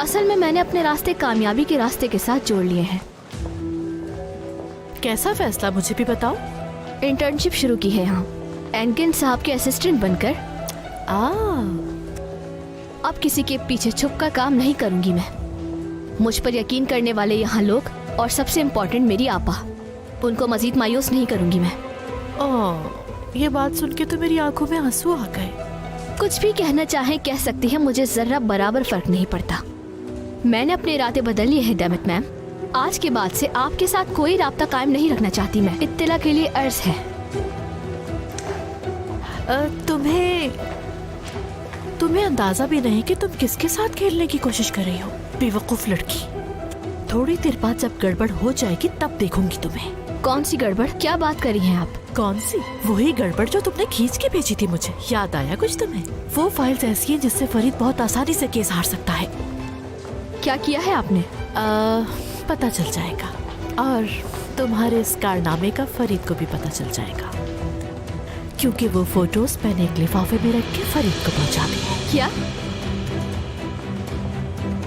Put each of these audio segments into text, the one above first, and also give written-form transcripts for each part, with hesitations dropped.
असल में मैंने अपने रास्ते कामयाबी के रास्ते के साथ जोड़ लिए हैं। कैसा फैसला, मुझे भी बताओ। इंटर्नशिप शुरू की है यहाँ, एनकिन साहब के असिस्टेंट बनकर। अब किसी के पीछे छुप कर काम नहीं करूंगी मैं। मुझ पर यकीन करने वाले यहाँ लोग, और सबसे इम्पोर्टेंट मेरी आपा, उनको मजीद मायूस नहीं करूंगी मैं। ये बात सुन के तो मेरी आंखों में आंसू आ गए। कुछ भी कहना चाहे कह सकती है, मुझे जरा बराबर फर्क नहीं पड़ता। मैंने अपने इरादे बदल लिए हैं डेमिट मैम। आज के बाद से आपके साथ कोई राब्ता कायम नहीं रखना चाहती मैं। इत्तला के लिए अर्ज है। तुम्हें अंदाजा भी नहीं कि तुम किसके साथ खेलने की कोशिश कर रही हो, बेवकूफ लड़की। थोड़ी देर बाद जब गड़बड़ हो जाएगी तब देखूंगी तुम्हें। कौन सी गड़बड़? क्या बात कर रही हैं आप? कौन सी? वही गड़बड़ जो तुमने खींच के भेजी थी मुझे। याद आया कुछ तुम्हें? वो फाइल्स ऐसी हैं जिससे फरीद बहुत आसानी से केस हार सकता है। क्या किया है आपने? पता चल जाएगा, और तुम्हारे इस कारनामे का फरीद को भी पता चल जाएगा, क्योंकि वो फोटोज मैंने एक लिफाफे में रख के फरीद को पहुंचा दी है। क्या?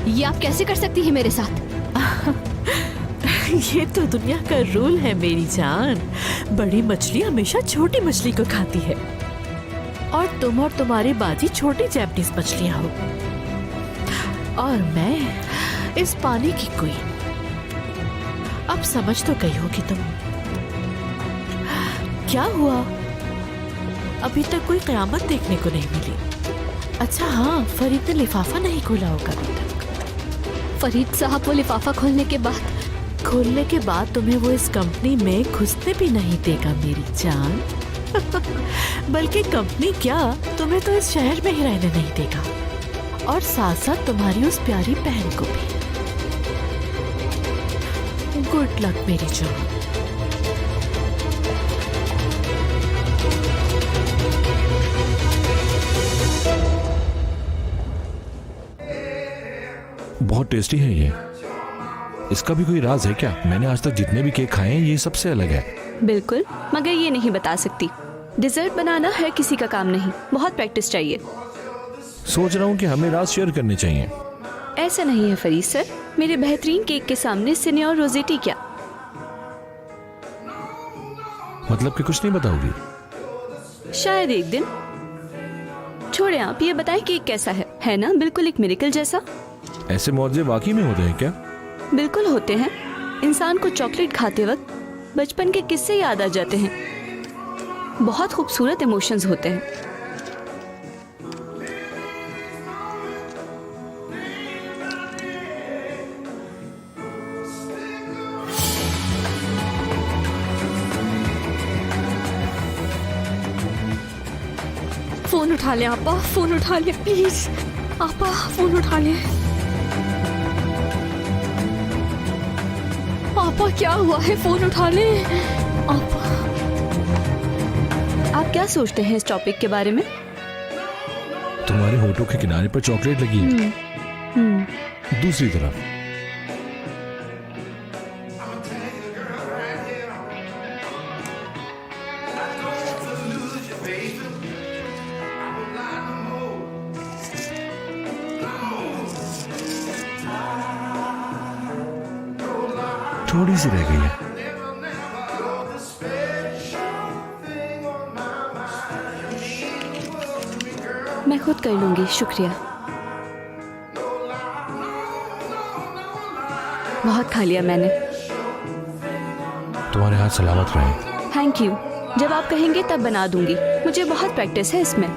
ये आप कैसे कर सकती है मेरे साथ? ये तो दुनिया का रूल है मेरी जान। बड़ी मछली हमेशा छोटी मछली को खाती है, और तुम और तुम्हारी बाजी छोटी जैपनीज मछलियां हो, और मैं इस पानी की क्वीन। अब समझ तो गई होगी तुम। क्या हुआ? अभी तक कोई कयामत देखने को नहीं मिली। अच्छा हाँ, फरीद ने लिफाफा नहीं खोला होगा अभी तक। फरीद साहब वो लिफाफा खोलने के बाद तुम्हें वो इस कंपनी में घुसने भी नहीं देगा मेरी जान। बल्कि कंपनी क्या, तुम्हें तो इस शहर में ही रहने नहीं देगा, और साथ साथ तुम्हारी उस प्यारी बहन को भी। गुड लक मेरी जान। बहुत टेस्टी है ये। इसका भी कोई राज है क्या? मैंने आज तक जितने भी केक खाए हैं ये सबसे अलग है। बिल्कुल, मगर ये नहीं बता सकती। डिजर्ट बनाना हर किसी का काम नहीं, बहुत प्रैक्टिस चाहिए। सोच रहा हूँ कि हमें राज शेयर करने चाहिए। ऐसा नहीं है फरीद सर, मेरे बेहतरीन केक के सामने सिनियर रोजेटी क्या? मतलब कि कुछ नहीं बताओगी? शायद एक दिन। छोड़े आप, ये बताएं केक कैसा है ना बिल्कुल एक मिरेकल जैसा। ऐसे मौजे वाकई में होते हैं क्या? बिल्कुल होते हैं। इंसान को चॉकलेट खाते वक्त बचपन के किस्से याद आ जाते हैं। बहुत खूबसूरत इमोशंस होते हैं। फोन उठा ले आपा, फोन उठा ले प्लीज। आपा फोन उठा ले। आपा क्या हुआ है? फोन उठा ले आपा। आप क्या सोचते हैं इस टॉपिक के बारे में? तुम्हारे होठों के किनारे पर चॉकलेट लगी है। दूसरी तरफ थोड़ी सी रह गई है। मैं खुद कर लूंगी, शुक्रिया। बहुत खा लिया मैंने। तुम्हारे हाथ सलामत रहे। Thank you. जब आप कहेंगे तब बना दूंगी, मुझे बहुत प्रैक्टिस है इसमें।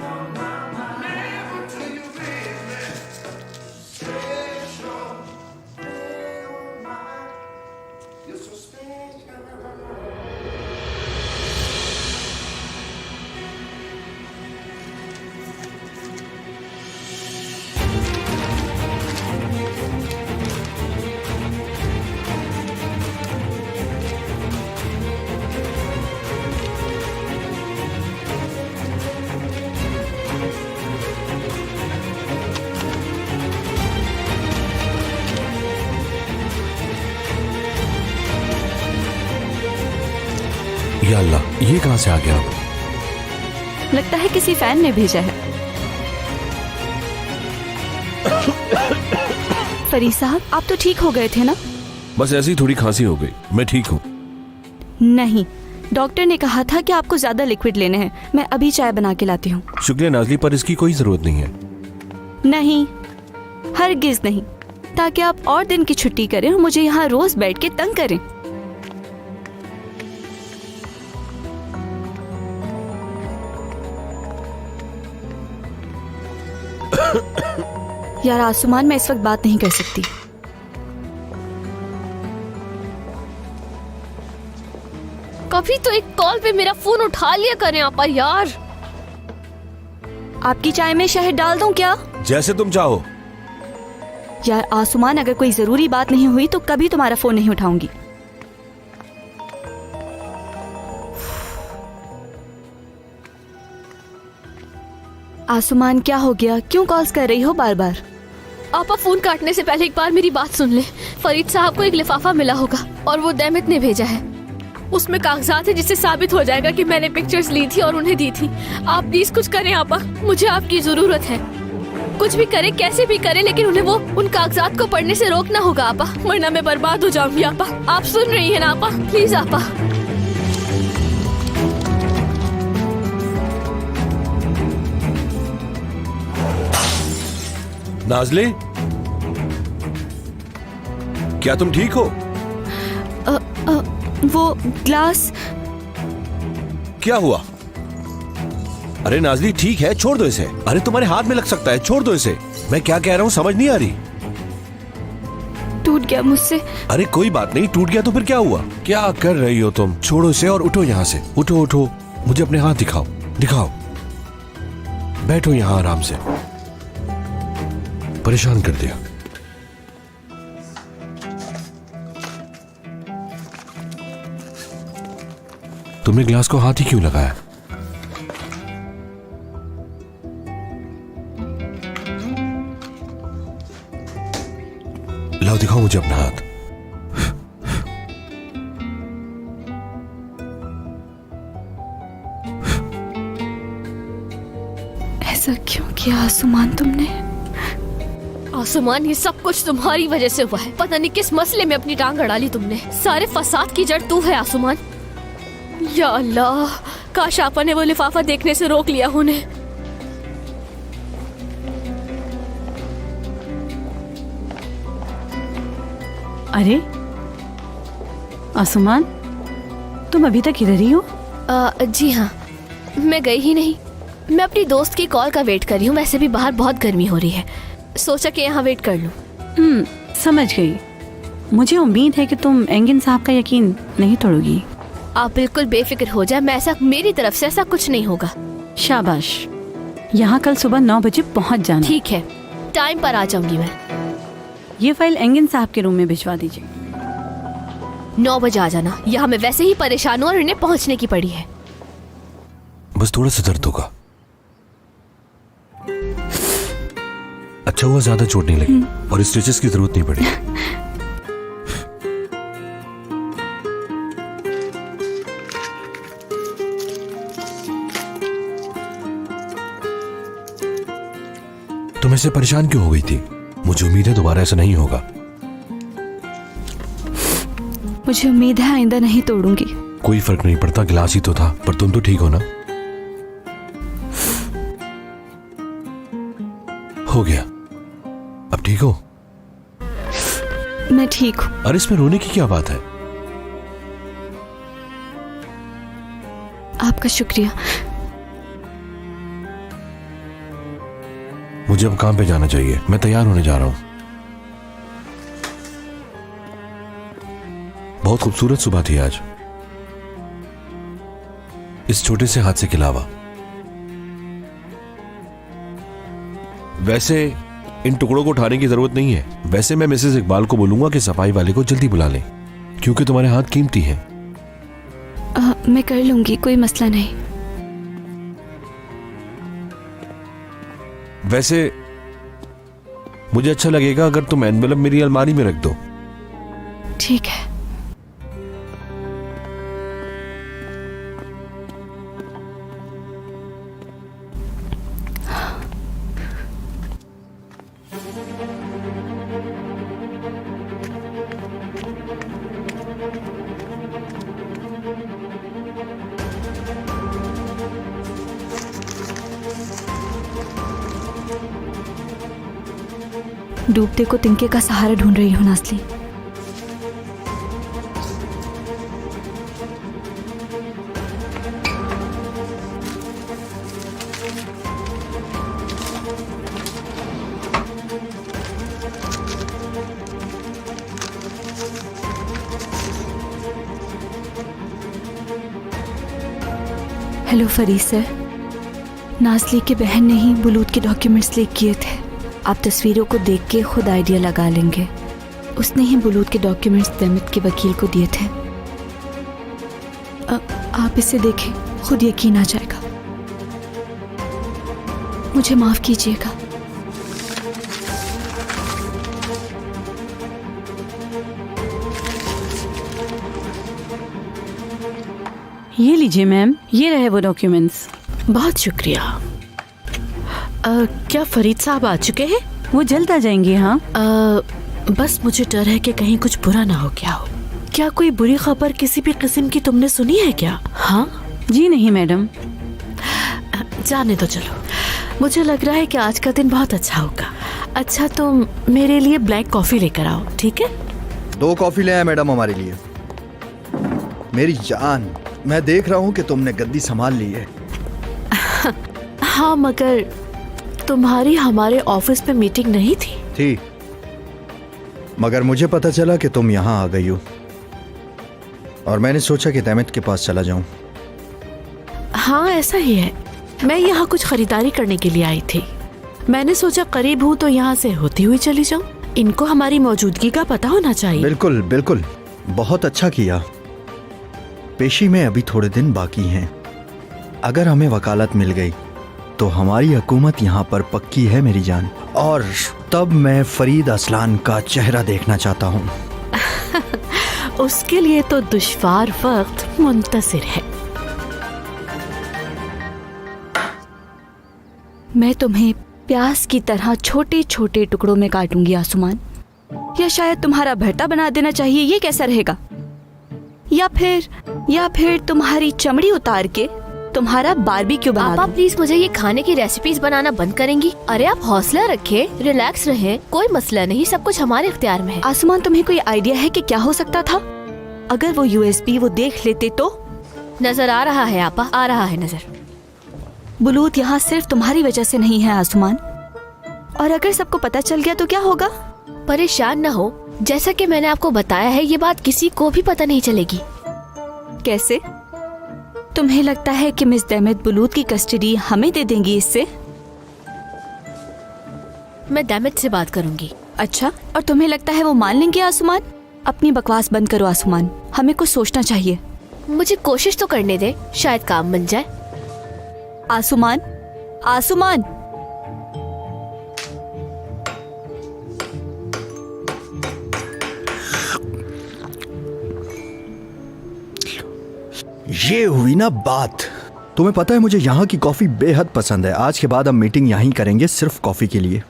या अल्लाह, ये कहां से आ गया? लगता है किसी फैन ने भेजा है। फरीद साहब, आप तो ठीक हो गए थे ना? बस ऐसी थोड़ी खांसी हो गई, मैं ठीक हूँ। नहीं, डॉक्टर ने कहा था कि आपको ज्यादा लिक्विड लेने हैं। मैं अभी चाय बना के लाती हूँ। शुक्रिया नाजली, पर इसकी कोई जरूरत नहीं है। नहीं, हरगिज नहीं, ताकि आप और दिन की छुट्टी करें और मुझे यहाँ रोज बैठ के तंग करें। यार आसमान, मैं इस वक्त बात नहीं कर सकती। कभी तो एक कॉल पे मेरा फोन उठा लिया करें आपा यार। आपकी चाय में शहद डाल दूं क्या? जैसे तुम चाहो। यार आसमान, अगर कोई जरूरी बात नहीं हुई तो कभी तुम्हारा फोन नहीं उठाऊंगी। आसमान, क्या हो गया? क्यों कॉल्स कर रही हो बार बार? आपा फोन काटने से पहले एक बार मेरी बात सुन ले। फरीद साहब को एक लिफाफा मिला होगा और वो दैमित ने भेजा है। उसमें कागजात है जिससे साबित हो जाएगा कि मैंने पिक्चर्स ली थी और उन्हें दी थी। आप प्लीज कुछ करें आपा, मुझे आपकी जरूरत है। कुछ भी करे, कैसे भी करे, लेकिन उन्हें वो उन कागजात को पढ़ने से रोकना होगा आपा, वरना मैं बर्बाद हो जाऊंगी। आपा, आप सुन रही हैं ना आपा? प्लीज आपा। नाजले, क्या तुम ठीक हो? वो ग्लास। क्या हुआ? अरे नाजली, ठीक है, छोड़ दो इसे। अरे तुम्हारे हाथ में लग सकता है, छोड़ दो इसे। मैं क्या कह रहा हूँ समझ नहीं आ रही? टूट गया मुझसे। अरे कोई बात नहीं, टूट गया तो फिर क्या हुआ? क्या कर रही हो तुम? छोड़ो इसे और उठो यहाँ से। उठो उठो, मुझे अपने हाथ दिखाओ, दिखाओ। बैठो यहाँ आराम से। परेशान कर दिया। तुमने ग्लास को हाथ ही क्यों लगाया? लाओ, दिखाओ मुझे अपना हाथ। ऐसा क्यों किया आसमान तुमने? आसमान, ये सब कुछ तुम्हारी वजह से हुआ है। पता नहीं किस मसले में अपनी टांग अड़ा ली तुमने। सारे फसाद की जड़ तू है आसमान। या अल्लाह, काश आपा ने वो लिफाफा देखने से रोक लिया उन्हें। अरे आसमान, तुम अभी तक इधर ही हो? जी हाँ, मैं गई ही नहीं। मैं अपनी दोस्त की कॉल का वेट कर रही हूँ। वैसे भी बाहर बहुत गर्मी हो रही है, सोचा कि यहाँ वेट कर लूँ। समझ गई। मुझे उम्मीद है कि तुम एंगिन साहब का यकीन नहीं तोड़ोगी। आप बिल्कुल बेफिक्र हो जाए, मेरी तरफ से ऐसा कुछ नहीं होगा। शाबाश। यहाँ कल सुबह 9 बजे पहुँच जाना। ठीक है, टाइम पर आ जाऊंगी मैं। ये फाइल एंगिन साहब के रूम में भिजवा दीजिए। 9 बजे आ जाना। यहाँ मैं वैसे ही परेशान हूँ और इन्हें पहुँचने की पड़ी है। बस थोड़ा सा दर्द होगा। अच्छा हुआ ज्यादा चोट नहीं लगी और स्टिचेस की जरूरत नहीं पड़ी। तुम ऐसे परेशान क्यों हो गई थी? मुझे उम्मीद है दोबारा ऐसा नहीं होगा। मुझे उम्मीद है आइंदा नहीं तोड़ूंगी। कोई फर्क नहीं पड़ता, गिलास ही तो था। पर तुम तो ठीक हो ना? हो गया, अब ठीक हो? मैं ठीक हूँ। अरे इसमें रोने की क्या बात है? आपका शुक्रिया। मुझे अब काम पे जाना चाहिए, मैं तैयार होने जा रहा हूं। बहुत खूबसूरत सुबह थी आज, इस छोटे से हादसे के अलावा। वैसे इन टुकड़ों को उठाने की जरूरत नहीं है। वैसे मैं मिसेस इकबाल को बोलूंगा कि सफाई वाले को जल्दी बुला लें, क्योंकि तुम्हारे हाथ कीमती हैं। मैं कर लूंगी, कोई मसला नहीं। वैसे मुझे अच्छा लगेगा अगर तुम एनवेलप मेरी अलमारी में रख दो। ठीक है। डूबते को तिनके का सहारा ढूंढ रही हूँ नाज़ली। हेलो फरीद सर, नाज़ली की बहन ने ही बुलूद के डॉक्यूमेंट्स लीक किए थे। आप तस्वीरों को देख के खुद आइडिया लगा लेंगे। उसने ही बुलूद के डॉक्यूमेंट्स देमित के वकील को दिए थे। आप इसे देखें, खुद यकीन आ जाएगा। मुझे माफ कीजिएगा। ये लीजिए मैम, ये रहे वो डॉक्यूमेंट्स। बहुत शुक्रिया। क्या फरीद साहब आ चुके हैं? वो जल्द आ जाएंगे। हाँ, बस मुझे डर है कि कहीं कुछ बुरा ना हो गया हो। क्या कोई बुरी खबर किसी भी किस्म की तुमने सुनी है क्या? हाँ जी नहीं मैडम। जाने तो चलो, मुझे लग रहा है कि आज का दिन बहुत अच्छा होगा। अच्छा, तुम मेरे लिए ब्लैक कॉफी लेकर आओ, ठीक है? 2 कॉफी ले आए मैडम हमारे लिए। मेरी जान, मैं देख रहा हूँ कि तुमने गद्दी संभाल ली है। हाँ, मगर तुम्हारी हमारे ऑफिस में मीटिंग नहीं थी। मगर मुझे पता चला कि तुम यहाँ आ गई हो और मैंने सोचा कि देमित के पास चला जाऊं। हाँ, ऐसा ही है। मैं यहाँ कुछ खरीदारी करने के लिए आई थी। मैंने सोचा करीब हूँ तो यहाँ से होती हुई चली जाऊँ। इनको हमारी मौजूदगी का पता होना चाहिए। बिल्कुल बिल्कुल, बहुत अच्छा किया। पेशी में अभी थोड़े दिन बाकी हैं। अगर हमें वकालत मिल गई तो हमारी हुकूमत यहाँ पर पक्की है मेरी जान। और तब मैं फरीद असलान का चेहरा देखना चाहता हूँ। उसके लिए तो दुश्वार वक्त मुंतसिर है। मैं तुम्हें प्याज की तरह छोटे छोटे टुकड़ों में काटूंगी आसुमान। या शायद तुम्हारा भरता बना देना चाहिए, ये कैसा रहेगा? या फिर तुम्हारी चमड़ी उतार के तुम्हारा बारबेक्यू बना दूं। आप प्लीज मुझे ये खाने की रेसिपीज बनाना बंद करेंगी? अरे आप हौसला रखे, रिलैक्स रहे, कोई मसला नहीं, सब कुछ हमारे इख्तियार में है। आसमान, तुम्हें कोई आइडिया है कि क्या हो सकता था अगर वो यूएसबी वो देख लेते तो? नजर आ रहा है आपा, आ रहा है नजर। बुलूद यहाँ सिर्फ तुम्हारी वजह से नहीं है आसमान, और अगर सबको पता चल गया तो क्या होगा? परेशान न हो, जैसा कि मैंने आपको बताया है, ये बात किसी को भी पता नहीं चलेगी। कैसे? तुम्हें लगता है कि मिस देमित बुलूद की कस्टडी हमें दे देंगी इससे? मैं देमित से बात करूंगी। अच्छा, और तुम्हें लगता है वो मान लेंगे आसमान? अपनी बकवास बंद करो आसमान, हमें कुछ सोचना चाहिए। मुझे कोशिश तो करने दे, शायद काम बन जाए। आसमान, आसमान, ये हुई ना बात। तुम्हें पता है मुझे यहाँ की कॉफी बेहद पसंद है। आज के बाद हम मीटिंग यहीं करेंगे, सिर्फ कॉफी के लिए।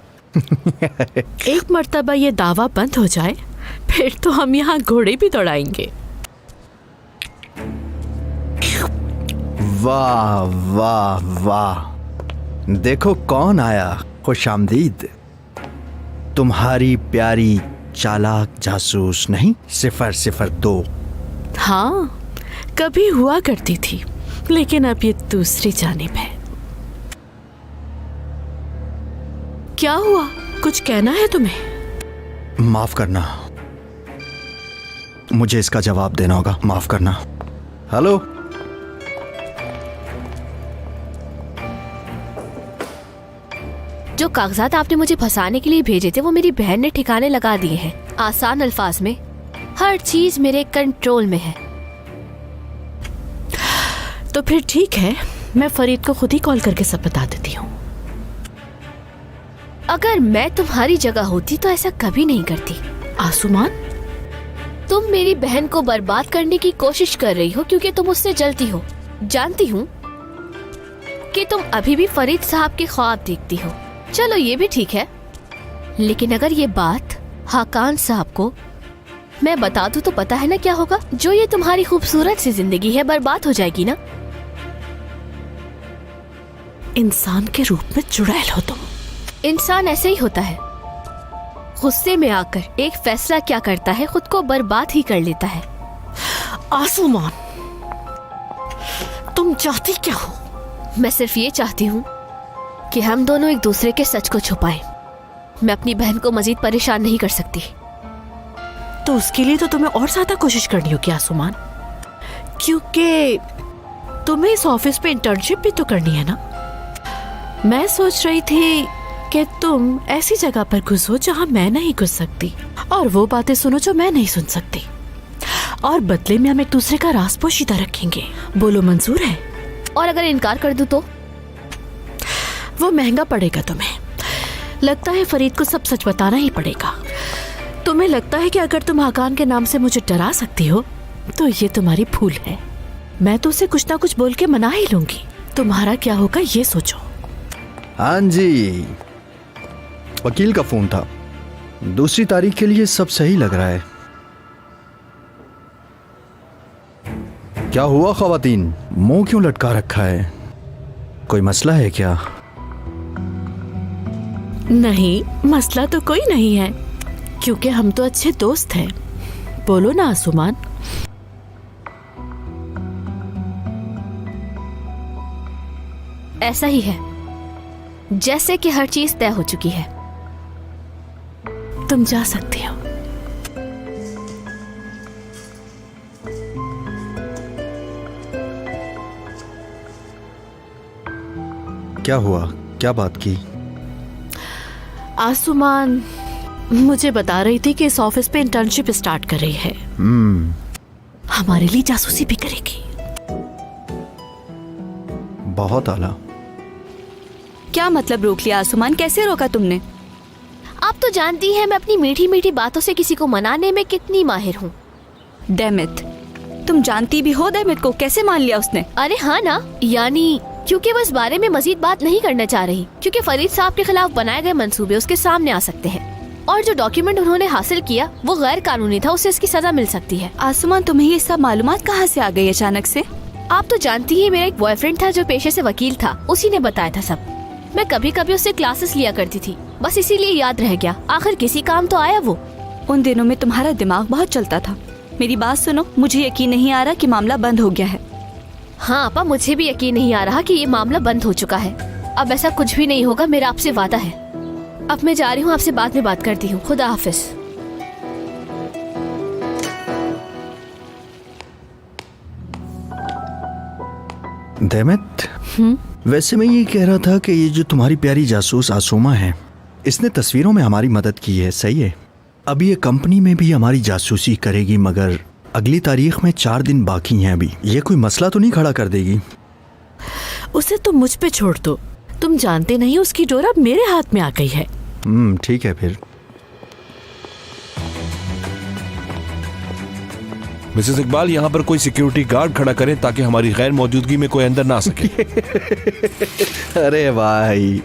एक मर्तबा ये दावा बंद हो जाए, फिर तो हम यहाँ घोड़े भी दौड़ाएंगे। वाह वाह वाह, देखो कौन आया। खुशामदीद। तुम्हारी प्यारी चालाक जासूस नहीं, 002। हाँ, कभी हुआ करती थी, लेकिन अब ये दूसरी जानिब है। क्या हुआ? कुछ कहना है तुम्हें? माफ करना, मुझे इसका जवाब देना होगा। माफ करना। हेलो, जो कागजात आपने मुझे फंसाने के लिए भेजे थे वो मेरी बहन ने ठिकाने लगा दिए हैं। आसान अल्फाज में, हर चीज मेरे कंट्रोल में है। तो फिर ठीक है, मैं फरीद को खुद ही कॉल करके सब बता देती हूँ। अगर मैं तुम्हारी जगह होती तो ऐसा कभी नहीं करती। आसुमान, तुम मेरी बहन को बर्बाद करने की कोशिश कर रही हो क्योंकि तुम उससे जलती हो। जानती हूँ कि तुम अभी भी फरीद साहब के ख्वाब देखती हो। चलो ये भी ठीक है, लेकिन अगर ये बात हाकान साहब को मैं बता दूं तो पता है ना क्या होगा? जो ये तुम्हारी खूबसूरत सी जिंदगी है बर्बाद हो जाएगी ना। इंसान के रूप में चुड़ैल हो तुम। इंसान ऐसे ही होता है, गुस्से में आकर एक फैसला क्या करता है, खुद को बर्बाद ही कर लेता है। आसमान, तुम चाहती क्या हो? मैं सिर्फ ये चाहती हूँ कि हम दोनों एक दूसरे के सच को छुपाएं। मैं अपनी बहन को मजीद परेशान नहीं कर सकती। तो उसके लिए तो तुम्हें और ज्यादा कोशिश करनी होगी आसमान, क्योंकि तुम्हें इस ऑफिस पे इंटर्नशिप भी तो करनी है ना। मैं सोच रही थी कि तुम ऐसी जगह पर घुसो जहां मैं नहीं घुस सकती, और वो बातें सुनो जो मैं नहीं सुन सकती, और बदले में हम एक दूसरे का राज पोशीदा रखेंगे। बोलो, मंजूर है? और अगर इनकार कर दूं तो? वो महंगा पड़ेगा तुम्हें। लगता है फरीद को सब सच बताना ही पड़ेगा। तुम्हें लगता है कि अगर तुम हाकान के नाम से मुझे डरा सकती हो तो ये तुम्हारी भूल है। मैं तो उसे कुछ ना कुछ बोल के मना ही लूंगी। तुम्हारा क्या होगा ये सोचो। हाँ जी, वकील का फोन था। 2 तारीख के लिए सब सही लग रहा है। क्या हुआ ख्वातीन, मुंह क्यों लटका रखा है? कोई मसला है क्या? नहीं, मसला तो कोई नहीं है, क्योंकि हम तो अच्छे दोस्त हैं। बोलो ना आसमान। ऐसा ही है, जैसे कि हर चीज तय हो चुकी है। तुम जा सकती हो। क्या हुआ, क्या बात की? आसमान मुझे बता रही थी कि इस ऑफिस पे इंटर्नशिप स्टार्ट कर रही है। हमारे लिए जासूसी भी करेगी। बहुत आला। क्या मतलब रोक लिया आसमान? कैसे रोका तुमने? आप तो जानती हैं मैं अपनी मीठी मीठी बातों से किसी को मनाने में कितनी माहिर हूँ। डेमिट, तुम जानती भी हो डेमिट को कैसे मान लिया उसने? अरे हाँ ना, यानी क्योंकि वो इस बारे में मजीद बात नहीं करना चाह रही, क्योंकि फरीद साहब के खिलाफ बनाए गए मंसूबे उसके सामने आ सकते हैं, और जो डॉक्यूमेंट उन्होंने हासिल किया वो गैर कानूनी था, उससे इसकी सजा मिल सकती है। आसमान, तुम्हें ये सब मालूमात कहाँ से आ गई अचानक से? आप तो जानती हैं मेरा एक बॉयफ्रेंड था जो पेशे से वकील था, उसी ने बताया था सब। मैं कभी कभी उससे क्लासेस लिया करती थी, बस इसीलिए याद रह गया। आखिर किसी काम तो आया वो। उन दिनों में तुम्हारा दिमाग बहुत चलता था। मेरी बात सुनो, मुझे यकीन नहीं आ रहा कि मामला बंद हो गया है। हाँ अपा, मुझे भी यकीन नहीं आ रहा कि ये मामला बंद हो चुका है। अब ऐसा कुछ भी नहीं होगा, मेरा आपसे वादा है। अब मैं जा रही हूँ, आपसे बाद में बात करती हूँ। खुदा हाफिज। डेमिट, वैसे मैं ये कह रहा था कि ये जो तुम्हारी प्यारी जासूस आसुमा है, इसने तस्वीरों में हमारी मदद की है, सही है। अब ये कंपनी में भी हमारी जासूसी करेगी, मगर अगली तारीख में 4 दिन बाकी हैं अभी। ये कोई मसला तो नहीं खड़ा कर देगी? उसे तुम मुझ पे छोड़ दो। तुम जानते नहीं उसकी डोर अब मेरे हाथ में आ गई है। ठीक है फिर। मिसेस इकबाल, यहाँ पर कोई सिक्योरिटी गार्ड खड़ा करें ताकि हमारी गैर मौजूदगी में कोई अंदर ना आ सके। अरे भाई,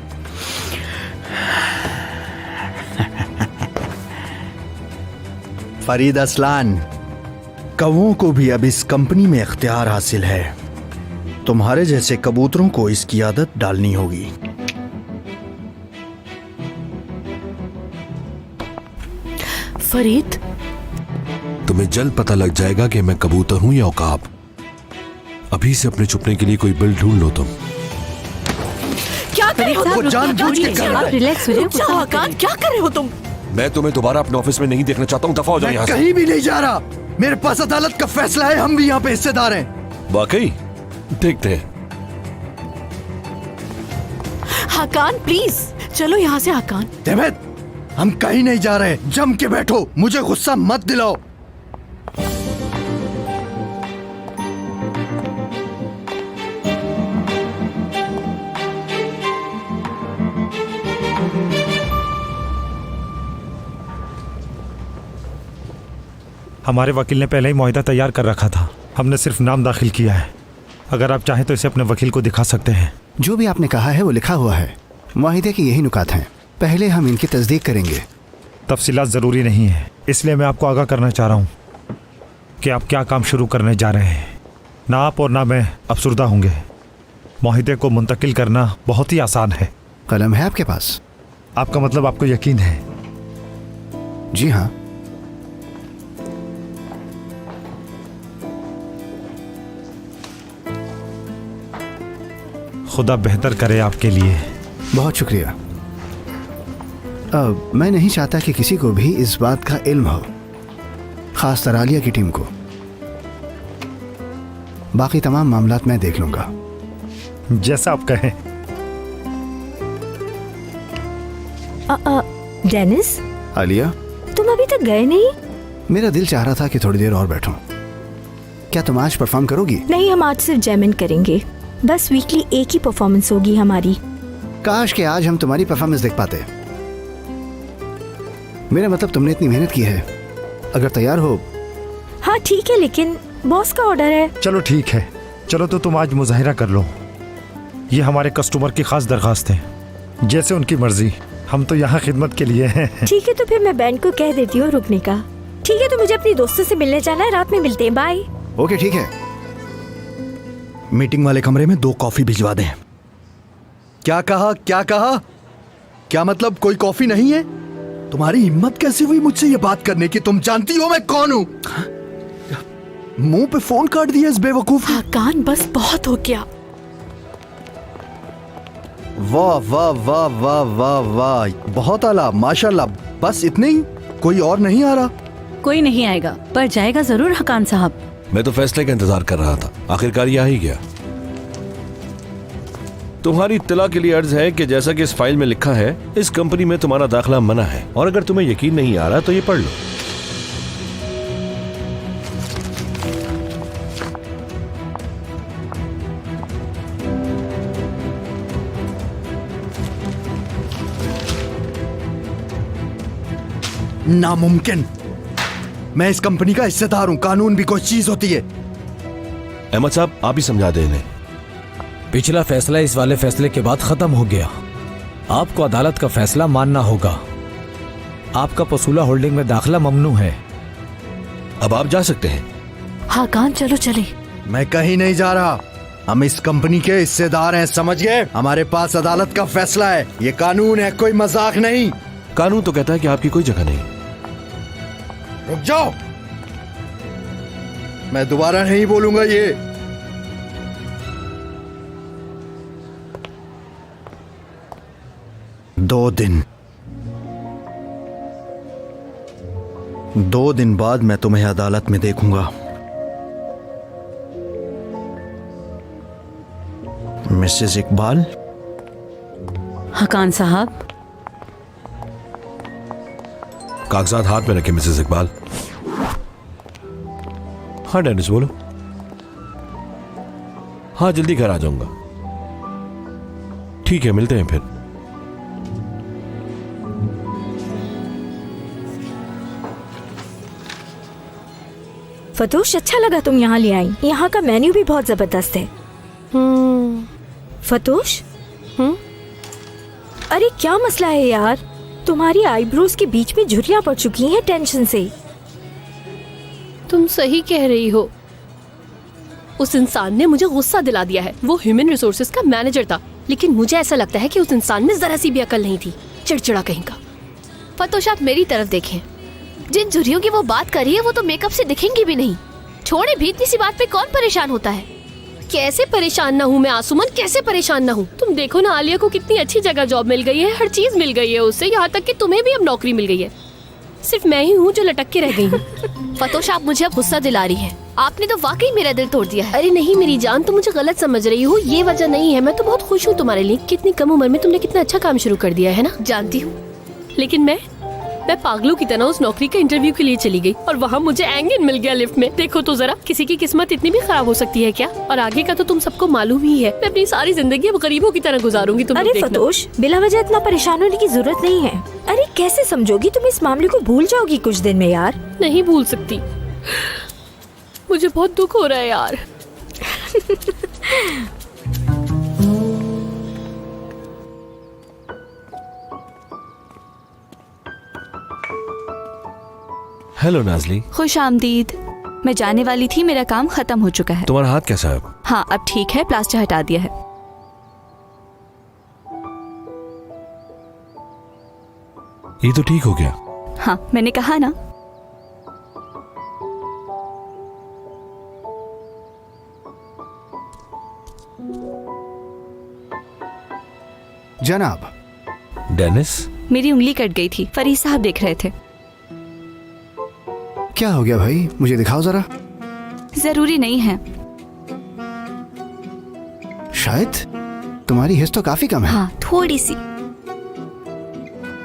फरीद असलान, कौवों को भी अब इस कंपनी में इख्तियार हासिल है। तुम्हारे जैसे कबूतरों को इसकी आदत डालनी होगी। फरीद, तुम्हें जल्द पता लग जाएगा कि मैं कबूतर हूं या औकाब। अभी से अपने छुपने के लिए कोई बिल ढूंढ लो तुम। क्या कर रहे हो? वो जानबूझ के कर रहा है। रिलैक्स हो जाओ। हाकान, क्या कर रहे हो तुम? मैं तुम्हें दोबारा अपने ऑफिस में नहीं देखना चाहता हूँ। दफा हो जाओ यहाँ से। कहीं भी नहीं जा रहा। मेरे पास अदालत का फैसला है, हम भी यहाँ पे हिस्सेदार हैं। वाकई? देखते हैं। हाकान प्लीज चलो यहाँ से। हाकान, डेमिट, हम कहीं नहीं जा रहे। जम के बैठो, मुझे गुस्सा मत दिलाओ। हमारे वकील ने पहले ही मुआहिदा तैयार कर रखा था, हमने सिर्फ नाम दाखिल किया है। अगर आप चाहें तो इसे अपने वकील को दिखा सकते हैं। जो भी आपने कहा है वो लिखा हुआ है। मुआहिदे के यही नुकात हैं, पहले हम इनकी तस्दीक करेंगे। तफसीलात ज़रूरी नहीं है, इसलिए मैं आपको आगाह करना चाह रहा हूँ कि आप क्या काम शुरू करने जा रहे हैं। ना आप और ना मैं अफसुर्दा होंगे। मुआहिदे को मुंतकिल करना बहुत ही आसान है। कलम है आपके पास? आपका मतलब आपको यकीन है? जी हाँ। खुदा बेहतर करे आपके लिए। बहुत शुक्रिया। मैं नहीं चाहता कि किसी को भी इस बात का इल्म हो, खास तरह आलिया की टीम को। बाकी तमाम मामलात मैं देख लूंगा। जैसा आप कहें। डेनिस, आलिया, तुम अभी तक गए नहीं? मेरा दिल चाह रहा था कि थोड़ी देर और बैठूं। क्या तुम आज परफॉर्म करोगी? नहीं, हम आज सिर्फ जैमिन करेंगे। बस वीकली एक ही परफॉर्मेंस होगी हमारी। काश कि आज हम तुम्हारी परफॉर्मेंस देख पाते। मेरा मतलब तुमने इतनी मेहनत की है। अगर तैयार हो। हाँ ठीक है, लेकिन बॉस का ऑर्डर है। चलो ठीक है, चलो तो तुम आज मुजाहिरा कर लो। ये हमारे कस्टमर की खास दरखास्त है, जैसे उनकी मर्जी। हम तो यहाँ खिदमत के लिए हैं। ठीक है, तो फिर मैं बैंड को कह देती हूँ रुकने का। ठीक है, तो मुझे अपनी दोस्तों से मिलने जाना है, रात में मिलते हैं। बाय। ओके ठीक है। मीटिंग वाले कमरे में 2 कॉफी भिजवा दें। क्या कहा? क्या कहा? क्या मतलब कोई कॉफी नहीं है? तुम्हारी हिम्मत कैसे हुई मुझसे ये बात करने की? तुम जानती हो मैं कौन हूं? मुंह पे फोन काट दिया इस बेवकूफ। कान बस बहुत हो गया। वाह वाह वाह वाह वाह वाह, बहुत आला, माशाल्लाह। बस इतने ही? कोई और नहीं आ रहा? कोई नहीं आएगा, पर जाएगा जरूर हकान साहब। मैं तो फैसले का इंतजार कर रहा था, आखिरकार ये आ ही गया। तुम्हारी इत्तला के लिए अर्ज है कि जैसा कि इस फाइल में लिखा है, इस कंपनी में तुम्हारा दाखिला मना है, और अगर तुम्हें यकीन नहीं आ रहा तो ये पढ़ लो। नामुमकिन। मैं इस कंपनी का हिस्सेदार हूं। कानून भी कोई चीज होती है। अहमद साहब, आप ही समझा दें इन्हें। पिछला फैसला इस वाले फैसले के बाद खत्म हो गया। आपको अदालत का फैसला मानना होगा। आपका पसूला होल्डिंग में दाखिला ममनू है। अब आप जा सकते हैं। हाँ कान, चलो चले। मैं कहीं नहीं जा रहा। हम इस कंपनी के हिस्सेदार हैं, समझ गए? हमारे पास अदालत का फैसला है। ये कानून है, कोई मजाक नहीं। कानून तो कहता है कि आपकी कोई जगह नहीं। रुक जाओ, मैं दोबारा नहीं बोलूंगा ये। दो दिन बाद मैं तुम्हें अदालत में देखूंगा। मिसेस इकबाल। हकान साहब। कागजात हाथ में रखे मिसेस इकबाल। हाँ डेनिस, बोलो। हाँ, जल्दी घर आ जाऊंगा। ठीक है, मिलते हैं फिर। फतोश, अच्छा लगा तुम यहाँ ले आई। यहाँ का मेन्यू भी बहुत जबरदस्त है। फतोश, अरे क्या मसला है यार? तुम्हारी आईब्रोज के बीच में झुर्रियां पड़ चुकी हैं टेंशन से। तुम सही कह रही हो। उस इंसान ने मुझे गुस्सा दिला दिया है। वो ह्यूमन रिसोर्सेज का मैनेजर था, लेकिन मुझे ऐसा लगता है कि उस इंसान में जरा सी भी अकल नहीं थी। चिड़चिड़ा कहीं का। फतोश, आप मेरी तरफ देखें। जिन झुर्रियों की वो बात कर रही है वो तो मेकअप से दिखेंगी भी नहीं। छोड़े भी, इतनी सी बात पे कौन परेशान होता है? कैसे परेशान ना हूँ मैं आसुमन, कैसे परेशान ना हूँ? तुम देखो ना, आलिया को कितनी अच्छी जगह जॉब मिल गई है, हर चीज मिल गई है उससे, यहाँ तक कि तुम्हें भी अब नौकरी मिल गई है। सिर्फ मैं ही हूँ जो लटक के रह गई हूँ। फतोश, आप मुझे अब गुस्सा दिला रही है। आपने तो वाकई मेरा दिल तोड़ दिया है। अरे नहीं मेरी जान, तुम मुझे गलत समझ रही हो, ये वजह नहीं है। मैं तो बहुत खुश हूँ तुम्हारे लिए। कितनी कम उम्र में तुमने कितना अच्छा काम शुरू कर दिया है ना। जानती हूँ, लेकिन मैं पागलों की तरह उस नौकरी के इंटरव्यू के लिए चली गई और वहाँ मुझे एंगिन मिल गया लिफ्ट में। देखो तो जरा, किसी की किस्मत इतनी भी खराब हो सकती है क्या? और आगे का तो तुम सबको मालूम ही है। मैं अपनी सारी जिंदगी अब गरीबों की तरह गुजारूंगी। तुम अरे फतोश, बिला वजह इतना परेशान होने की जरूरत नहीं है। अरे कैसे समझोगी? तुम इस मामले को भूल जाओगी कुछ दिन में यार। नहीं भूल सकती, मुझे बहुत दुख हो रहा है यार। हेलो नाजली। खुश आमदीद। मैं जाने वाली थी, मेरा काम खत्म हो चुका है। तुम्हारा हाथ कैसा है? हाँ अब ठीक है, प्लास्टर हटा दिया है। ये तो ठीक हो गया। हाँ, मैंने कहा ना। जनाब, डेनिस, मेरी उंगली कट गई थी, फरीद साहब देख रहे थे। क्या हो गया भाई, मुझे दिखाओ जरा। जरूरी नहीं है। शायद तुम्हारी हिस्स तो काफी कम है। हाँ, थोड़ी सी।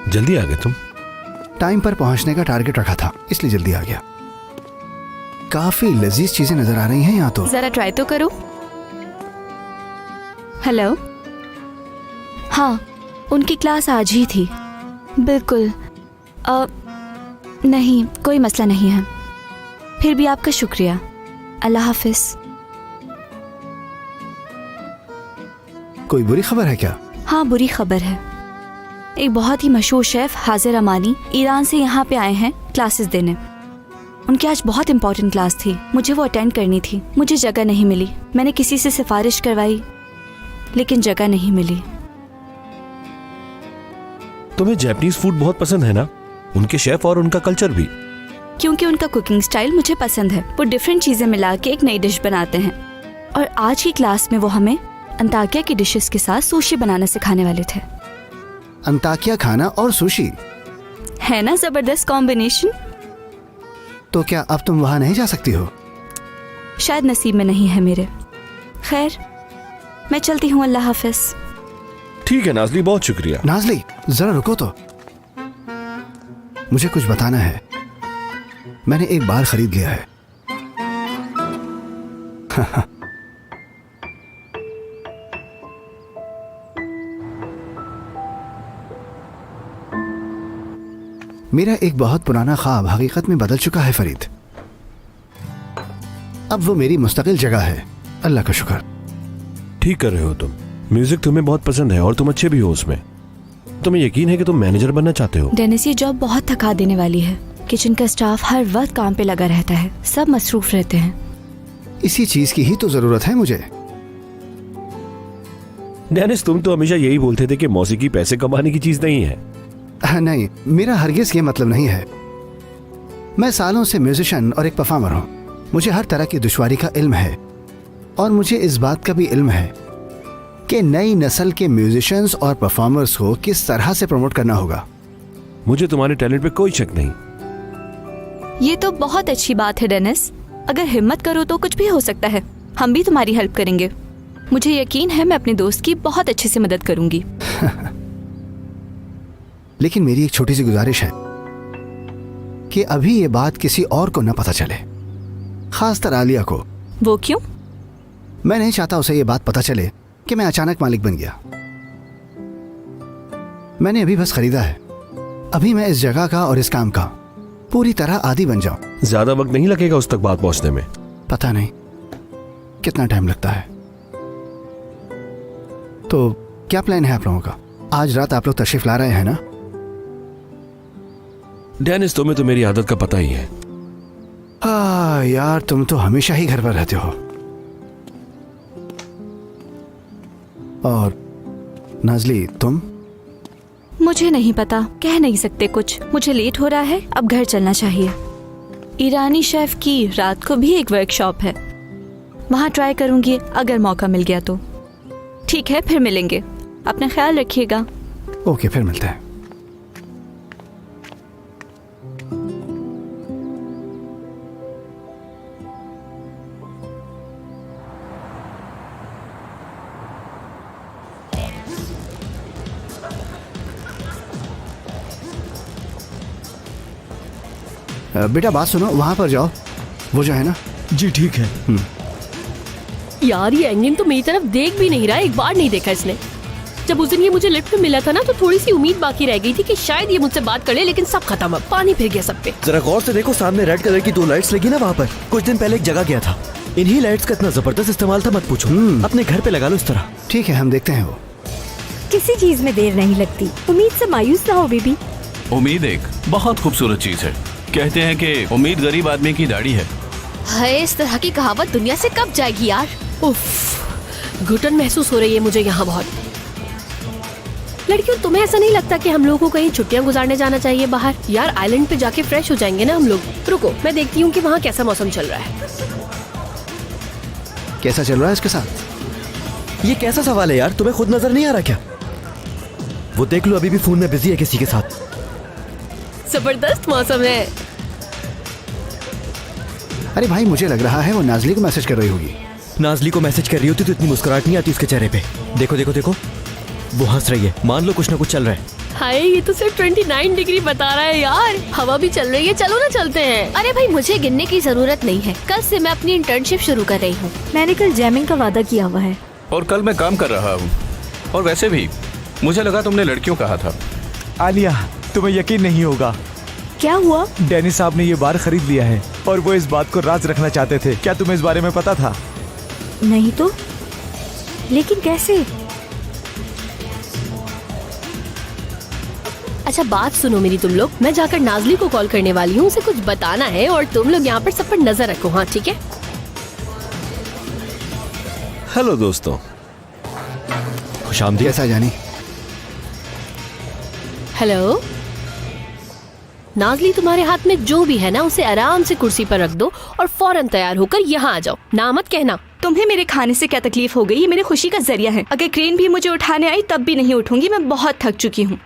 जल्दी आ गए तुम। टाइम पर पहुंचने का टारगेट रखा था, इसलिए जल्दी आ गया। काफी लजीज चीजें नजर आ रही हैं यहाँ तो। जरा ट्राई तो करो। हेलो। हाँ, उनकी क्लास आज ही थी। बिल्कुल। नहीं, कोई मसला नहीं है। फिर भी आपका शुक्रिया। अल्लाह हाफिज। कोई बुरी खबर है क्या? हाँ, बुरी खबर है। एक बहुत ही मशहूर शेफ हाजिर अमानी ईरान से यहाँ पे आए हैं क्लासेस देने। उनकी आज बहुत इंपॉर्टेंट क्लास थी, मुझे वो अटेंड करनी थी। मुझे जगह नहीं मिली। मैंने किसी से सिफारिश करवाई, लेकिन जगह नहीं मिली। तुम्हें जापानीज फूड बहुत पसंद है ना? उनके शेफ और उनका कल्चर भी। क्योंकि उनका कुकिंग स्टाइल मुझे पसंद है। वो डिफरेंट चीजें मिला के एक नई डिश बनाते हैं। और आज की क्लास में वो हमें अंताकिया की डिशेस के साथ सुशी बनाना सिखाने वाले थे। अंताकिया खाना और सुशी, है ना जबरदस्त कॉम्बिनेशन? तो क्या अब तुम वहां नहीं जा सकती हो? शायद नसीब में नहीं है मेरे। खैर, मैं चलती हूँ। अल्लाह हाफिज। ठीक है नाजली, बहुत शुक्रिया। नाजली, जरा रुको तो, मुझे कुछ बताना है। मैंने एक बार खरीद लिया है। मेरा एक बहुत पुराना ख्वाब हकीकत में बदल चुका है फरीद। अब वो मेरी मुस्तकिल जगह है। अल्लाह का शुक्र। ठीक कर रहे हो तुम। म्यूजिक तुम्हें बहुत पसंद है और तुम अच्छे भी हो उसमें। तुम्हें यकीन है कि तुम मैनेजर बनना चाहते हो? डेनिस, ये जॉब बहुत थका देने वाली है। किचन का स्टाफ हर वक्त काम पे लगा रहता है, सब मसरूफ रहते हैं। इसी चीज की ही तो जरूरत है मुझे। डेनिस, तुम तो हमेशा यही बोलते थे कि मौसीकी पैसे कमाने की चीज नहीं है। नहीं, मेरा हरगिज ये मतलब नहीं है। मैं सालों से म्यूजिशियन और एक परफॉर्मर हूँ। मुझे हर तरह की दुश्वारी का इल्म है और मुझे इस बात का भी इल्म है कि नई नस्ल के म्यूजिशियंस और परफॉर्मर्स को किस तरह से प्रमोट करना होगा। मुझे तुम्हारे टैलेंट पे कोई शक नहीं। ये तो बहुत अच्छी बात है डेनिस। अगर हिम्मत करो तो कुछ भी हो सकता है। हम भी तुम्हारी हेल्प करेंगे। मुझे यकीन है मैं अपने दोस्त की बहुत अच्छे से मदद करूंगी। लेकिन मेरी एक छोटी सी गुजारिश है कि अभी ये बात किसी और को न पता चले, खासकर आलिया को। वो क्यों? मैं नहीं चाहता उसे ये बात पता चले कि मैं अचानक मालिक बन गया। मैंने अभी बस खरीदा है। अभी मैं इस जगह का और इस काम का पूरी तरह आदी बन जाऊं। ज्यादा वक्त नहीं लगेगा उस तक बात पहुंचने में। पता नहीं कितना टाइम लगता है। तो क्या प्लान है आप लोगों का? आज रात आप लोग तशरीफ ला रहे हैं ना? डेनिस, तुम्हें तो मेरी आदत का पता ही है। हाँ यार, तुम तो हमेशा ही घर पर रहते हो। और नाजली, तुम? मुझे नहीं पता, कह नहीं सकते कुछ। मुझे लेट हो रहा है, अब घर चलना चाहिए। ईरानी शेफ की रात को भी एक वर्कशॉप है, वहां ट्राई करूंगी अगर मौका मिल गया तो। ठीक है, फिर मिलेंगे। अपना ख्याल रखिएगा। ओके, फिर मिलते हैं। बेटा बात सुनो, वहां पर जाओ, वो जो है ना। जी ठीक है। यार ये एंगिन तो मेरी तरफ देख भी नहीं रहा, एक बार नहीं देखा इसने। जब उस दिन ये मुझे लिफ्ट में मिला था ना, तो थोड़ी सी उम्मीद बाकी रह गई थी कि शायद ये मुझसे बात कर ले, लेकिन सब खत्म। अब पानी फिर गया सब पे। जरा गौर से देखो, सामने रेड कलर की 2 लाइट्स लगी ना वहाँ पर। कुछ दिन पहले एक जगह गया था, इन्हीं लाइट्स का इतना जबरदस्त इस्तेमाल था, मत पूछो। अपने घर पे लगा लो इस तरह। ठीक है, हम देखते हैं। वो किसी चीज में देर नहीं लगती। उम्मीद से मायूस ना हो बेबी। उम्मीद एक बहुत खूबसूरत चीज है। कहते हैं कि उम्मीद गरीब आदमी की दाढ़ी है। हाय, इस तरह की कहावत दुनिया से कब जाएगी यार। उफ, घुटन महसूस हो रही है मुझे यहाँ बहुत। लड़कियों, तुम्हें ऐसा नहीं लगता कि हम लोगों को कहीं छुट्टियां गुजारने जाना चाहिए बाहर? यार आइलैंड पे जाके फ्रेश हो जाएंगे ना हम लोग। रुको, मैं देखती हूँ कि वहाँ कैसा मौसम चल रहा है। कैसा चल रहा है इसके साथ? ये कैसा सवाल है यार, तुम्हें खुद नजर नहीं आ रहा क्या? वो देख लो, अभी भी फोन में बिजी है किसी के साथ। जबरदस्त मौसम है। अरे भाई, मुझे लग रहा है वो नाजली को मैसेज कर रही होगी। नाजली को मैसेज कर रही होती तो इतनी मुस्कुराहट नहीं आती उसके चेहरे पे। देखो देखो देखो, वो हंस रही है। मान लो कुछ ना कुछ चल रहा है। हाय, ये तो सिर्फ 29 डिग्री बता रहा है यार। हवा भी चल रही है, चलो ना चलते हैं। अरे भाई, मुझे गिनने की जरूरत नहीं है। कल से मैं अपनी इंटर्नशिप शुरू कर रही हूँ। मैंने कल जैमिंग का वादा किया हुआ है। और कल मैं काम कर रहा हूँ। और वैसे भी मुझे लगा तुमने लड़कियों कहा था। आलिया, तुम्हें यकीन नहीं होगा, क्या हुआ? डैनी साहब ने ये बार खरीद लिया है और वो इस बात को राज रखना चाहते थे। क्या तुम्हें इस बारे में पता था? नहीं तो, लेकिन कैसे? अच्छा बात सुनो मेरी तुम लोग, मैं जाकर नाजली को कॉल करने वाली हूँ, उसे कुछ बताना है और तुम लोग यहाँ पर सब पर नजर रखो। हाँ ठीक है। हेलो दोस्तों। खुशामदीद। कैसा जानी? हेलो नाजली, तुम्हारे हाथ में जो भी है ना उसे आराम से कुर्सी पर रख दो और फौरन तैयार होकर यहाँ आ जाओ। ना मत कहना। तुम्हें मेरे खाने से क्या तकलीफ हो गई? ये मेरी खुशी का जरिया है। अगर क्रेन भी मुझे उठाने आई तब भी नहीं उठूंगी। मैं बहुत थक चुकी हूँ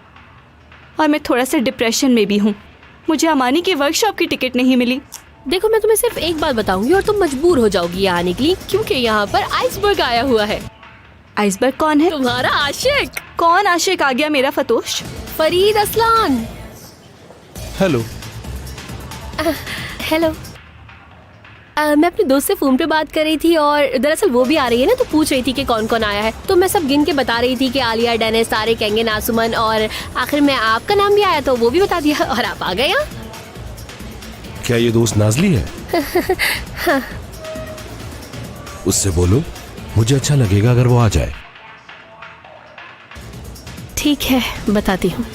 और मैं थोड़ा सा डिप्रेशन में भी हूँ। मुझे अमानी के वर्कशॉप की टिकट नहीं मिली। देखो, मैं तुम्हें सिर्फ एक बात बताऊंगी और तुम मजबूर हो जाओगी यहाँ आने के लिए, क्योंकि यहाँ पर आइसबर्ग आया हुआ है। आइसबर्ग कौन है? तुम्हारा आशिक। कौन आशिक आ गया मेरा फतोश? फरीद असलान। हेलो। हेलो। मैं अपने दोस्त से फोन पे बात कर रही थी और दरअसल वो भी आ रही है ना, तो पूछ रही थी कि कौन कौन आया है। तो मैं सब गिन के बता रही थी कि आलिया, डेनिस, तारिक, एंगन, आसुमन और आखिर में आपका नाम भी आया तो वो भी बता दिया और आप आ गए यहाँ। क्या ये दोस्त नाजली है? हाँ। उससे बोलो मुझे अच्छा लगेगा अगर वो आ जाए। ठीक है, बताती हूँ।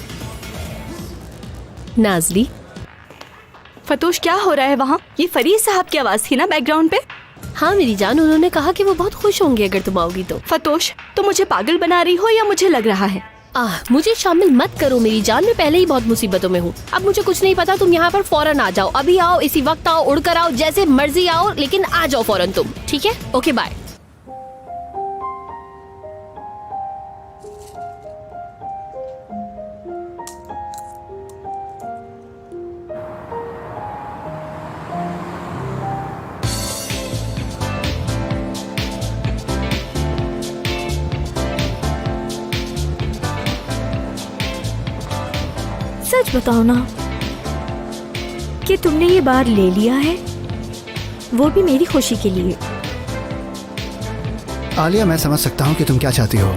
नाजली। फतोश, क्या हो रहा है वहाँ? ये फरीद साहब की आवाज थी ना बैकग्राउंड पे? हाँ मेरी जान, उन्होंने कहा कि वो बहुत खुश होंगे अगर तुम आओगी तो। फतोश, तुम मुझे पागल बना रही हो या मुझे लग रहा है? मुझे शामिल मत करो मेरी जान, मैं पहले ही बहुत मुसीबतों में हूँ। अब मुझे कुछ नहीं पता, तुम यहाँ पर फौरन आ जाओ। अभी आओ, इसी वक्त आओ, उड़कर आओ, जैसे मर्जी आओ, लेकिन आ जाओ फौरन तुम। ठीक है? Okay bye. सच बताओ ना कि तुमने ये बार ले लिया है, वो भी मेरी खुशी के लिए। आलिया, मैं समझ सकता हूँ कि तुम क्या चाहती हो,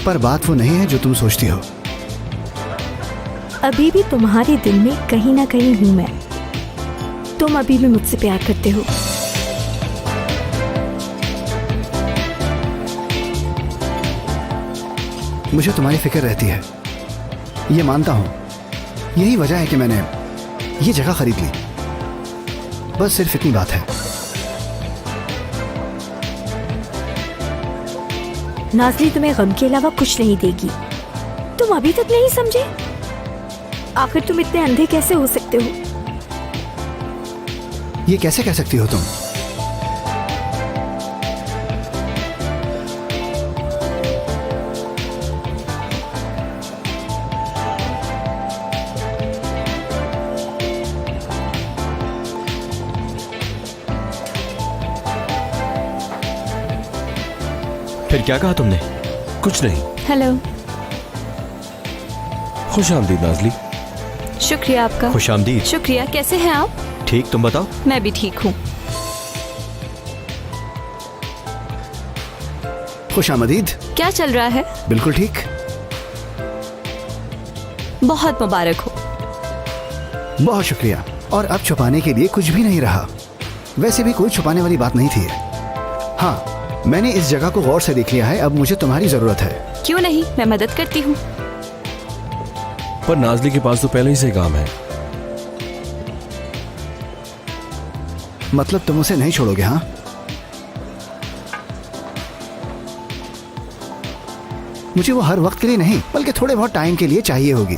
पर बात वो नहीं है जो तुम सोचती हो। अभी भी तुम्हारे दिल में कहीं ना कहीं हूँ मैं। तुम अभी भी मुझसे प्यार करते हो। मुझे तुम्हारी फिक्र रहती है, ये मानता हूँ। यही वजह है कि मैंने ये जगह खरीद ली। बस सिर्फ इतनी बात है। नाज़ली तुम्हें गम के अलावा कुछ नहीं देगी। तुम अभी तक नहीं समझे? आखिर तुम इतने अंधे कैसे हो सकते हो? ये कैसे कह सकती हो तुम? फिर क्या कहा तुमने? कुछ नहीं। हेलो। खुश आमदीद नाजली। शुक्रिया आपका। खुश आमदीद। शुक्रिया। कैसे हैं आप? ठीक, तुम बताओ। मैं भी ठीक हूँ। खुश आमदीद। क्या चल रहा है? बिल्कुल ठीक। बहुत मुबारक हो। बहुत शुक्रिया। और अब छुपाने के लिए कुछ भी नहीं रहा। वैसे भी कोई छुपाने वाली बात नहीं थी। हाँ, मैंने इस जगह को गौर से देख लिया है। अब मुझे तुम्हारी जरूरत है। क्यों नहीं, मैं मदद करती हूँ। पर नाजली के पास तो पहले ही से काम है। मतलब तुम उसे नहीं छोड़ोगे? हाँ, मुझे वो हर वक्त के लिए नहीं बल्कि थोड़े बहुत टाइम के लिए चाहिए होगी।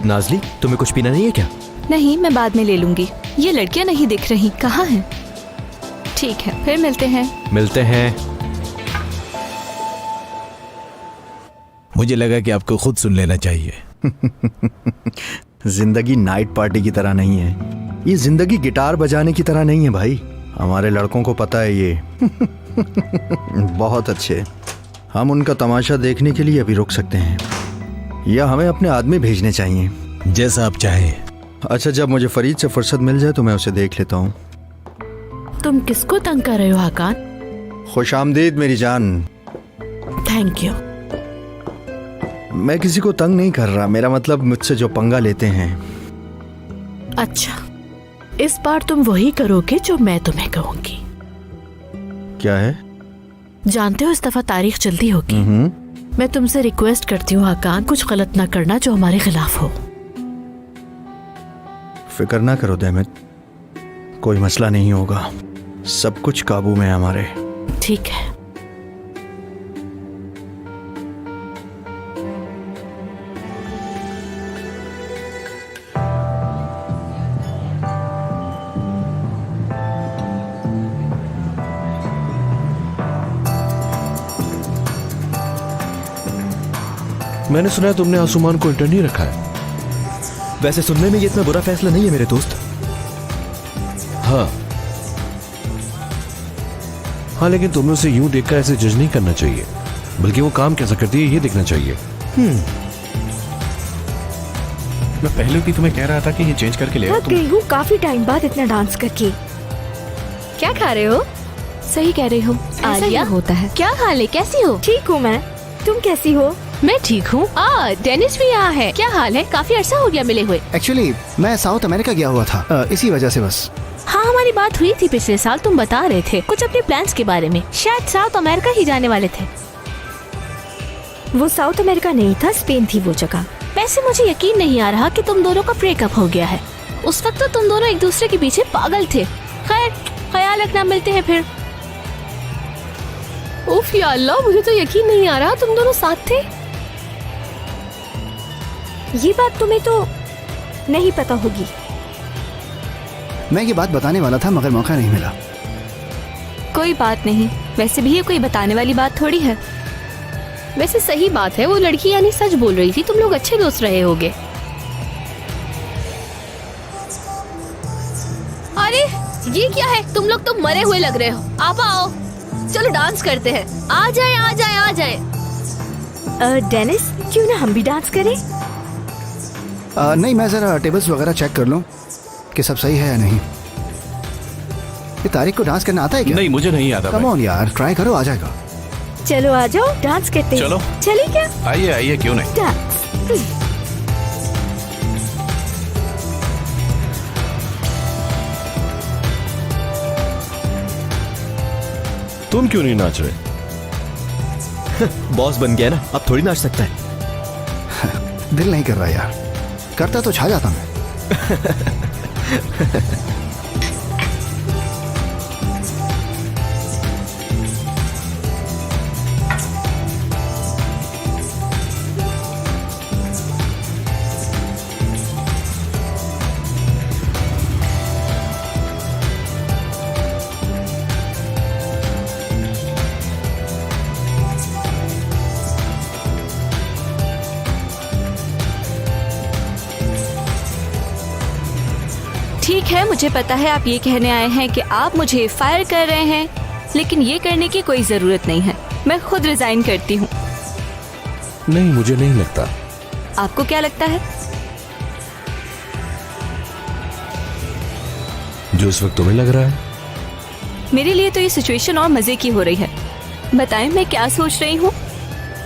नाजली, तुम्हें कुछ पीना नहीं है क्या? नहीं, मैं बाद में ले लूंगी। ये लड़कियां नहीं दिख रही, कहाँ हैं? ठीक है, फिर मिलते हैं। मिलते हैं। मुझे लगा कि आपको खुद सुन लेना चाहिए। जिंदगी नाइट पार्टी की तरह नहीं है, ये जिंदगी गिटार बजाने की तरह नहीं है भाई। हमारे लड़कों को पता है ये। बहुत अच्छे। हम उनका तमाशा देखने के लिए अभी रुक सकते हैं या हमें अपने आदमी भेजने चाहिए? जैसा आप चाहें। अच्छा, जब मुझे फरीद से फुर्सत मिल जाए तो मैं उसे देख लेता हूँ। तुम किसको तंग कर रहे हो हाकान? खुश आमदीद मेरी जान। Thank you. मैं किसी को तंग नहीं कर रहा, मेरा मतलब मुझसे जो पंगा लेते हैं। अच्छा, इस बार तुम वही करोगे जो मैं तुम्हें कहूंगी। क्या है? जानते हो इस दफा तारीख जल्दी होगी। मैं तुमसे रिक्वेस्ट करती हूँ हाकान, कुछ गलत ना करना जो हमारे खिलाफ हो। फिक्र ना करो देमित, कोई मसला नहीं होगा, सब कुछ काबू में है हमारे। ठीक है। मैंने सुना है तुमने आसुमान को इंटर्न नहीं रखा है। वैसे सुनने में ये इतना बुरा फैसला नहीं है मेरे दोस्त। हाँ, लेकिन तुम्हें उसे यूं देखकर ऐसे जज नहीं करना चाहिए, बल्कि वो काम कैसा करती है ये देखना चाहिए। मैं पहले भी तुम्हें कह रहा था कि ये चेंज करके ले आओ। थक गई हूँ काफी टाइम बाद इतना डांस करके। क्या खा रहे हो? सही कह रही हो, ऐसा ही होता है। क्या हाल है, कैसी हो? ठीक हूँ मैं, तुम कैसी हो? मैं ठीक हूँ। डेनिस भी यहाँ है। क्या हाल है? काफी अरसा हो गया मिले हुए। एक्चुअली मैं साउथ अमेरिका गया हुआ था, इसी वजह से बस। हाँ, हमारी बात हुई थी पिछले साल, तुम बता रहे थे कुछ अपने प्लान्स के बारे में। शायद साउथ अमेरिका ही जाने वाले थे। वो साउथ अमेरिका नहीं था, स्पेन थी वो जगह। वैसे मुझे यकीन नहीं आ रहा कि तुम दोनों का ब्रेकअप हो गया है। उस वक्त तो तुम दोनों एक दूसरे के पीछे पागल थे। खैर, ख्याल रखना, मिलते हैं फिर। उफ या अल्लाह, मुझे तो यकीन नहीं आ रहा तुम दोनों साथ थे। ये बात तुम्हें तो नहीं पता होगी। मैं ये बात बताने वाला था मगर मौका नहीं मिला। कोई बात नहीं, वैसे भी ये कोई बताने वाली बात थोड़ी है। वैसे सही बात है, वो लड़की यानी सच बोल रही थी, तुम लोग अच्छे दोस्त रहे होगे। अरे ये क्या है? तुम लोग तो मरे हुए लग रहे हो। आप आओ, चलो डांस करते हैं। आ जाए आ जाए आ जाए। डेनिस, क्यों ना हम भी डांस करें? नहीं, मैं जरा टेबल्स वगैरह चेक कर लूं कि सब सही है या नहीं। ये तारीख को डांस करना आता है क्या? नहीं, मुझे नहीं आता। कम ऑन यार, ट्राई करो, आ जाएगा। चलो आ जाओ, डांस करते हैं। चलो। चले क्या? आइए आइए, क्यों नहीं। डांस। तुम क्यों नहीं नाच रहे? बॉस बन गया ना, अब थोड़ी नाच सकता है। दिल नहीं कर रहा यार, करता तो छा जाता मैं। ठीक है, मुझे पता है आप ये कहने आए हैं कि आप मुझे फायर कर रहे हैं, लेकिन ये करने की कोई जरूरत नहीं है। मैं खुद रिजाइन करती हूँ। नहीं, मुझे नहीं लगता। आपको क्या लगता है? जो इस वक्त तुम्हें लग रहा है। मेरे लिए तो ये सिचुएशन और मजे की हो रही है। बताएं मैं क्या सोच रही हूँ।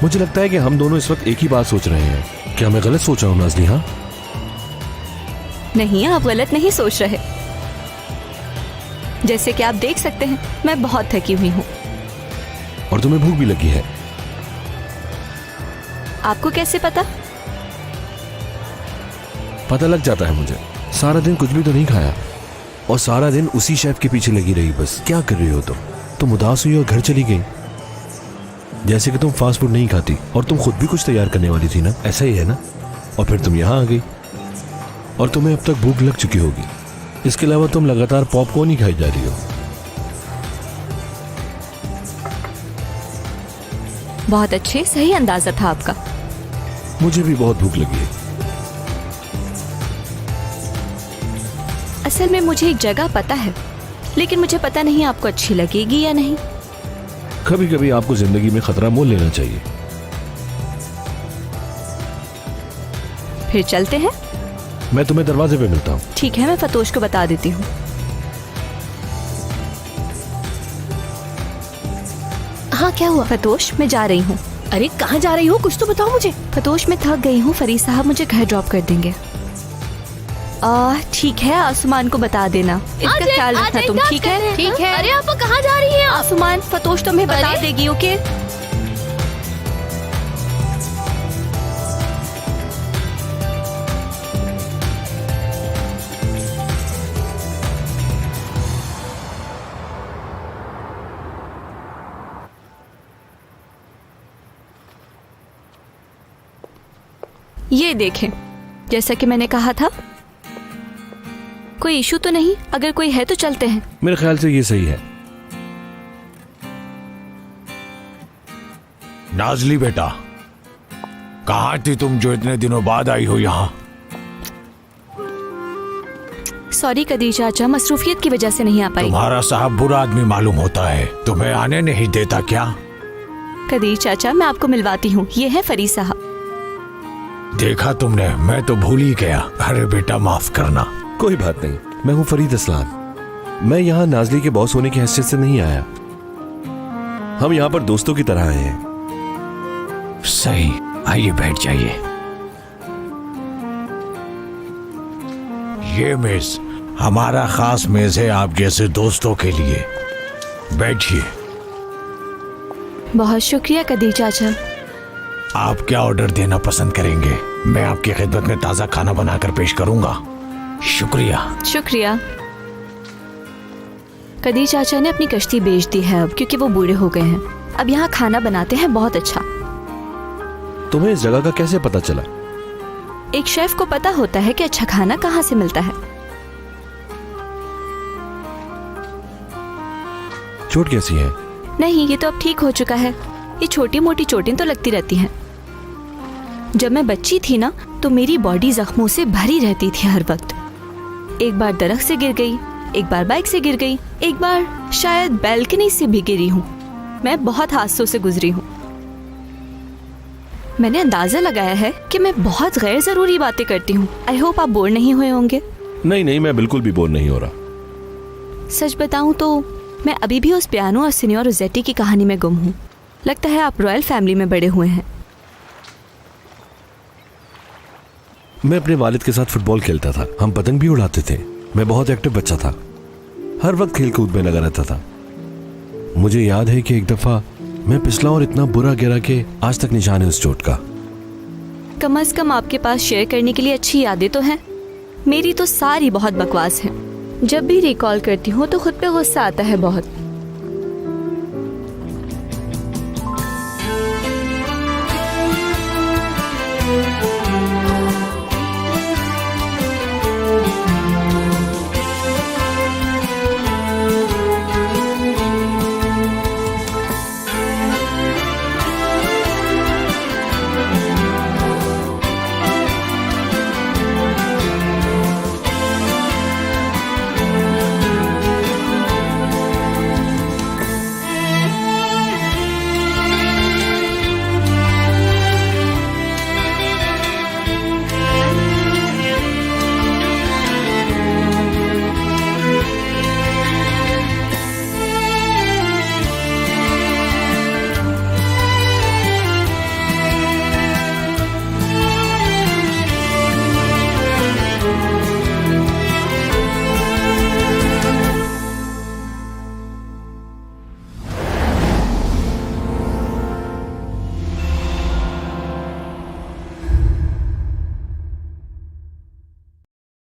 मुझे लगता है कि हम दोनों इस वक्त एक ही बात सोच रहे हैं। क्या मैं गलत सोच रहा हूँ नाज़ली? हाँ, नहीं, आप गलत नहीं सोच रहे। जैसे कि आप देख सकते हैं, मैं बहुत थकी हुई हूँ। और तुम्हें भूख भी लगी है। आपको कैसे पता? पता लग जाता है मुझे। सारा दिन कुछ भी तो नहीं खाया और सारा दिन उसी शेफ के पीछे लगी रही। बस क्या कर रही हो तुम उदास हुई और घर चली गई। जैसे कि तुम फास्ट फूड नहीं खाती और तुम खुद भी कुछ तैयार करने वाली थी ना, ऐसा ही है ना? और फिर तुम यहाँ आ गई और तुम्हें अब तक भूख लग चुकी होगी। इसके अलावा तुम लगातार पॉपकॉर्न ही खाई जा रही हो। बहुत अच्छे, सही अंदाजा था आपका। मुझे भी बहुत भूख लगी है। असल में मुझे एक जगह पता है, लेकिन मुझे पता नहीं आपको अच्छी लगेगी या नहीं। कभी कभी आपको जिंदगी में खतरा मोल लेना चाहिए। फिर चलते हैं। मैं तुम्हें दरवाजे पे मिलता हूँ। ठीक है, मैं फतोश को बता देती हूँ। हाँ, क्या हुआ? फतोश, मैं जा रही हूँ। अरे कहाँ जा रही हो, कुछ तो बताओ मुझे। फतोश, मैं थक गई हूँ, फरीद साहब मुझे घर ड्रॉप कर देंगे। ठीक है, आसमान को बता देना, इसका ख्याल रखना तुम, ठीक है? ठीक है। अरे आप कहाँ जा रही हैं? आसमान, फतोश तुम्हें बता देगी, ओके? ये देखें, जैसा कि मैंने कहा था। कोई इशू तो नहीं? अगर कोई है तो चलते हैं। मेरे ख्याल से ये सही है। नाजली बेटा, कहाँ थी तुम जो इतने दिनों बाद आई हो यहाँ? सॉरी कदीर चाचा, मसरूफियत की वजह से नहीं आ पाई। तुम्हारा साहब बुरा आदमी मालूम होता है, तुम्हें आने नहीं देता क्या? कदीर चाचा, मैं आपको मिलवाती हूँ, ये है फरीद साहब। देखा तुमने, मैं तो भूल ही गया। अरे बेटा माफ करना। कोई बात नहीं, मैं हूँ फरीद असलान। मैं यहाँ नाजली के बॉस होने की हैसियत से नहीं आया। हम यहाँ पर दोस्तों की तरह आए हैं। सही, आइए बैठ जाइए। ये मेज हमारा खास मेज है आप जैसे दोस्तों के लिए। बैठिए। बहुत शुक्रिया कदीर चाचा। आप क्या ऑर्डर देना पसंद करेंगे? मैं आपकी खिदमत में ताज़ा खाना बनाकर पेश करूंगा। शुक्रिया। शुक्रिया। कदीर चाचा ने अपनी कश्ती बेच दी है अब, क्योंकि वो बूढ़े हो गए हैं। अब यहाँ खाना बनाते हैं बहुत अच्छा। तुम्हें इस जगह का कैसे पता चला? एक शेफ को पता होता है कि अच्छा खाना कहाँ से मिलता है। चोट कैसी है? नहीं, ये तो अब ठीक हो चुका है। ये छोटी मोटी चोटें तो लगती रहती हैं। जब मैं बच्ची थी ना, तो मेरी बॉडी जख्मों से भरी रहती थी हर वक्त। एक बार दरख्त से गिर गई, एक बार बाइक से गिर गई, एक बार शायद बैल्कनी से भी गिरी हूँ। मैं बहुत हादसों से गुजरी हूँ। मैंने अंदाजा लगाया है कि मैं बहुत गैर जरूरी बातें करती हूँ। आई होप आप बोर नहीं हुए होंगे। नहीं नहीं, मैं बिल्कुल भी बोर नहीं हो रहा। सच बताऊं तो मैं अभी भी उस पियानो और सिनियर रोजेटी की कहानी में गुम हूँ। लगता है आप रॉयल फैमिली में बड़े हुए हैं। मैं अपने वालिद के साथ फुटबॉल खेलता था, हम पतंग भी उड़ाते थे। मैं बहुत एक्टिव बच्चा था, हर वक्त खेल कूद में लगा रहता था। मुझे याद है कि एक दफा मैं फिसला और इतना बुरा गिरा कि आज तक निशान है उस चोट का। कम से कम आपके पास शेयर करने के लिए अच्छी यादें तो हैं। मेरी तो सारी बहुत बकवास है। जब भी रिकॉल करती हूँ तो खुद पे गुस्सा आता है बहुत।